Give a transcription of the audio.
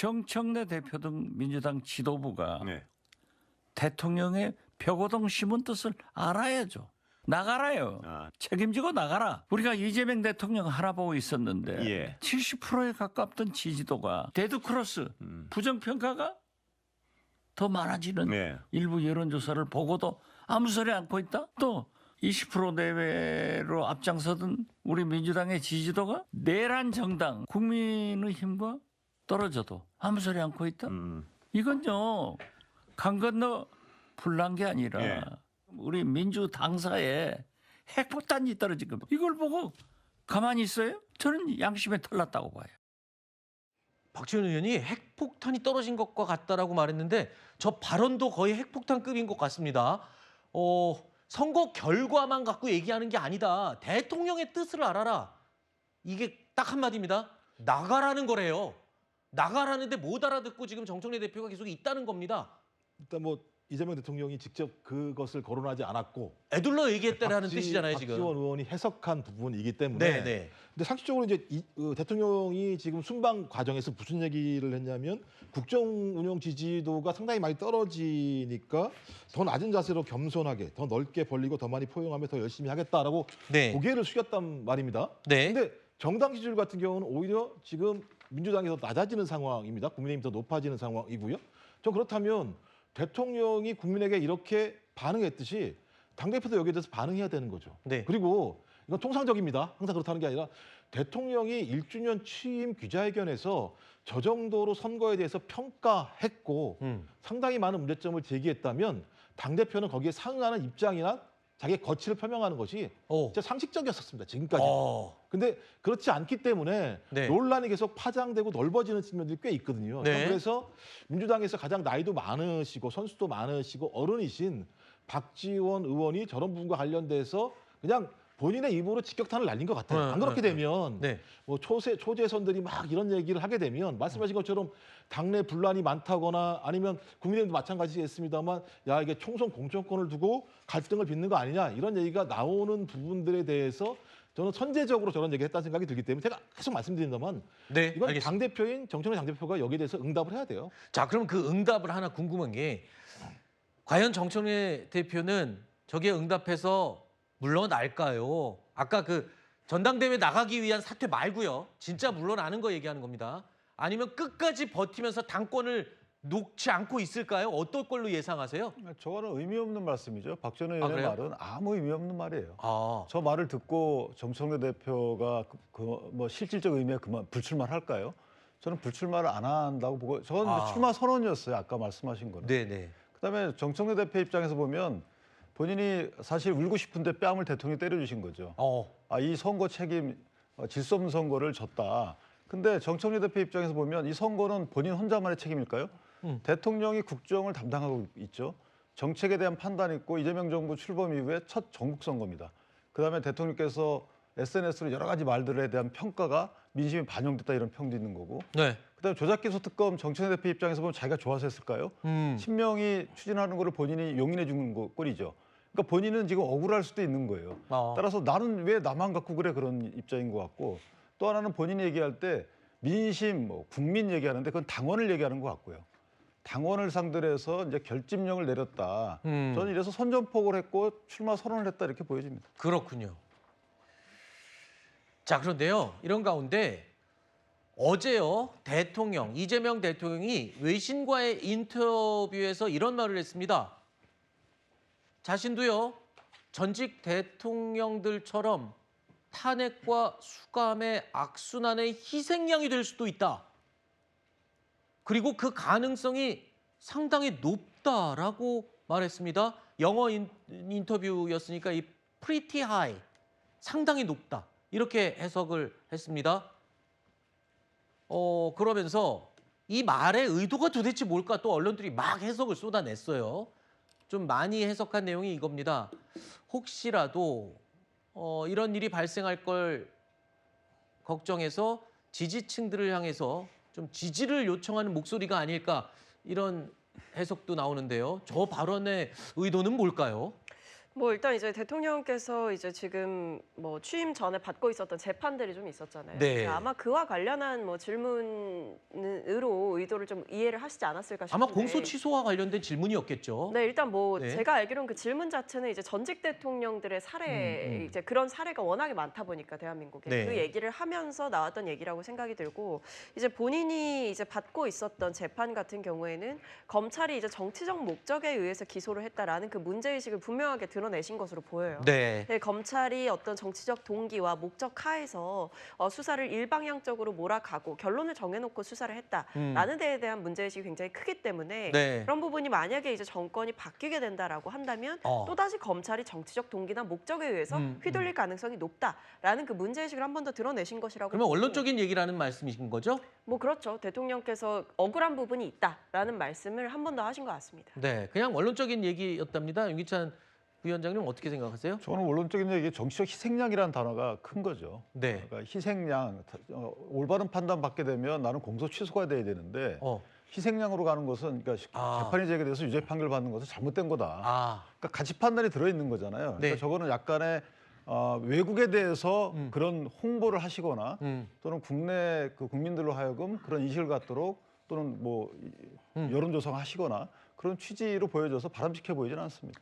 정청래 대표 등 민주당 지도부가 네. 대통령의 벽오동 심은 뜻을 알아야죠. 나가라요. 책임지고 나가라. 우리가 이재명 대통령 하나 보고 있었는데 예. 70%에 가깝던 지지도가 데드크로스 부정평가가 더 많아지는 네. 일부 여론조사를 보고도 아무 소리 않고 있다. 또 20% 내외로 앞장서던 우리 민주당의 지지도가 내란 정당 국민의힘과 떨어져도 아무 소리 않고 있다. 이건요 강 건너 불난 게 아니라 예. 우리 민주 당사에 핵폭탄이 떨어진 겁니다. 이걸 보고 가만히 있어요? 저는 양심에 털났다고 봐요. 박지원 의원이 핵폭탄이 떨어진 것과 같다라고 말했는데 저 발언도 거의 핵폭탄급인 것 같습니다. 선거 결과만 갖고 얘기하는 게 아니다. 대통령의 뜻을 알아라. 이게 딱 한마디입니다. 나가라는 거래요. 나가라는데 못 알아듣고 지금 정청래 대표가 계속 있다는 겁니다. 일단 뭐 이재명 대통령이 직접 그것을 거론하지 않았고 애둘러 얘기했다는 뜻이잖아요, 지금. 박지원 의원이 해석한 부분이기 때문에. 네. 근데 상식적으로 이제 대통령이 지금 순방 과정에서 무슨 얘기를 했냐면 국정 운영 지지도가 상당히 많이 떨어지니까 더 낮은 자세로 겸손하게 더 넓게 벌리고 더 많이 포용하며 더 열심히 하겠다라고 네. 고개를 숙였단 말입니다. 네. 근데 정당 지지율 같은 경우는 오히려 지금 민주당이 더 낮아지는 상황입니다. 국민의힘이 더 높아지는 상황이고요. 전 그렇다면 대통령이 국민에게 이렇게 반응했듯이 당대표도 여기에 대해서 반응해야 되는 거죠. 네. 그리고 이건 통상적입니다. 항상 그렇다는 게 아니라 대통령이 1주년 취임 기자회견에서 저 정도로 선거에 대해서 평가했고 상당히 많은 문제점을 제기했다면 당대표는 거기에 상응하는 입장이나 자기의 거취를 표명하는 것이 진짜 상식적이었었습니다. 지금까지. 근데 그렇지 않기 때문에 네. 논란이 계속 파장되고 넓어지는 측면들이 꽤 있거든요. 네. 그래서 민주당에서 가장 나이도 많으시고 선수도 많으시고 어른이신 박지원 의원이 저런 부분과 관련돼서 그냥 본인의 입으로 직격탄을 날린 것 같아요. 안 그렇게 되면 네. 뭐 초재선들이 막 이런 얘기를 하게 되면 말씀하신 것처럼 당내 분란이 많다거나 아니면 국민의힘도 마찬가지겠습니다만 야 이게 총선 공천권을 두고 갈등을 빚는 거 아니냐 이런 얘기가 나오는 부분들에 대해서 저는 선제적으로 저런 얘기를 했다는 생각이 들기 때문에 제가 계속 말씀드린다만 네, 이건 알겠습니다. 당대표인 정청래 당대표가 여기에 대해서 응답을 해야 돼요. 자, 그럼 그 응답을 하나 궁금한 게 과연 정청래 대표는 저기에 응답해서 물러날까요? 아까 그 전당대회 나가기 위한 사퇴 말고요. 진짜 물러나는 거 얘기하는 겁니다. 아니면 끝까지 버티면서 당권을 놓지 않고 있을까요? 어떨 걸로 예상하세요? 저거는 의미 없는 말씀이죠. 박전 의원의 그래요? 말은 아무 의미 없는 말이에요. 아, 저 말을 듣고 정청래 대표가 뭐 실질적 의미에 그만 불출마를 할까요? 저는 불출마를 안 한다고 보고 저건 출마 선언이었어요. 아까 말씀하신 거는. 네네. 그다음에 정청래 대표 입장에서 보면 본인이 사실 울고 싶은데 뺨을 대통령이 때려주신 거죠. 이 선거 책임, 질서 없는 선거를 졌다. 근데 정청래 대표 입장에서 보면 이 선거는 본인 혼자만의 책임일까요? 대통령이 국정을 담당하고 있죠. 정책에 대한 판단이 있고 이재명 정부 출범 이후에 첫 전국 선거입니다. 그다음에 대통령께서 SNS로 여러 가지 말들에 대한 평가가 민심이 반영됐다 이런 평도 있는 거고. 네. 그다음에 조작기소 특검 정청래 대표 입장에서 보면 자기가 좋아서 했을까요? 친명이 추진하는 거를 본인이 용인해 주는 꼴이죠. 그러니까 본인은 지금 억울할 수도 있는 거예요. 따라서 나는 왜 나만 갖고 그래 그런 입장인 것 같고 또 하나는 본인이 얘기할 때 민심, 뭐 국민 얘기하는데 그건 당원을 얘기하는 것 같고요. 당원을 상대로 해서 이제 결집력을 내렸다. 저는 이래서 선전포고를 했고 출마 선언을 했다 이렇게 보여집니다. 그렇군요. 자, 그런데요. 이런 가운데 어제요. 대통령, 이재명 대통령이 외신과의 인터뷰에서 이런 말을 했습니다. 자신도요. 전직 대통령들처럼 탄핵과 수감의 악순환의 희생양이 될 수도 있다. 그리고 그 가능성이 상당히 높다라고 말했습니다. 영어 인터뷰였으니까 이 pretty high, 상당히 높다. 이렇게 해석을 했습니다. 그러면서 이 말의 의도가 도대체 뭘까 또 언론들이 막 해석을 쏟아냈어요. 좀 많이 해석한 내용이 이겁니다. 혹시라도 이런 일이 발생할 걸 걱정해서 지지층들을 향해서 좀 지지를 요청하는 목소리가 아닐까 이런 해석도 나오는데요. 저 발언의 의도는 뭘까요? 뭐 일단 이제 대통령께서 이제 지금 뭐 취임 전에 받고 있었던 재판들이 좀 있었잖아요. 네. 그래서 아마 그와 관련한 뭐 질문으로 의도를 좀 이해를 하시지 않았을까 싶은데. 아마 공소 취소와 관련된 질문이었겠죠. 네, 일단 뭐 네. 제가 알기로는 그 질문 자체는 이제 전직 대통령들의 사례, 이제 그런 사례가 워낙에 많다 보니까 대한민국에 네. 그 얘기를 하면서 나왔던 얘기라고 생각이 들고, 이제 본인이 이제 받고 있었던 재판 같은 경우에는 검찰이 이제 정치적 목적에 의해서 기소를 했다라는 그 문제의식을 분명하게 드러내신 것으로 보여요. 네. 네, 검찰이 어떤 정치적 동기와 목적 하에서 수사를 일방향적으로 몰아가고 결론을 정해놓고 수사를 했다라는 데에 대한 문제의식이 굉장히 크기 때문에 네. 그런 부분이 만약에 이제 정권이 바뀌게 된다라고 한다면 또다시 검찰이 정치적 동기나 목적에 의해서 휘둘릴 가능성이 높다라는 그 문제의식을 한 번 더 드러내신 것이라고. 그러면 보고, 원론적인 얘기라는 말씀이신 거죠? 뭐 그렇죠. 대통령께서 억울한 부분이 있다라는 말씀을 한 번 더 하신 것 같습니다. 네, 그냥 원론적인 얘기였답니다. 윤기찬 부위원장님 어떻게 생각하세요? 저는 원론적인 얘기 정치적 희생양이라는 단어가 큰 거죠. 네. 그러니까 희생양, 올바른 판단 받게 되면 나는 공소 취소가 돼야 되는데 희생양으로 가는 것은 그러니까 재판이 제기돼서 유죄 판결 받는 것은 잘못된 거다. 그러니까 가치 판단이 들어있는 거잖아요. 그러니까 네. 저거는 약간의 외국에 대해서 그런 홍보를 하시거나 또는 국내 그 국민들로 하여금 그런 인식을 갖도록 또는 뭐 여론조사 하시거나 그런 취지로 보여져서 바람직해 보이지는 않습니다.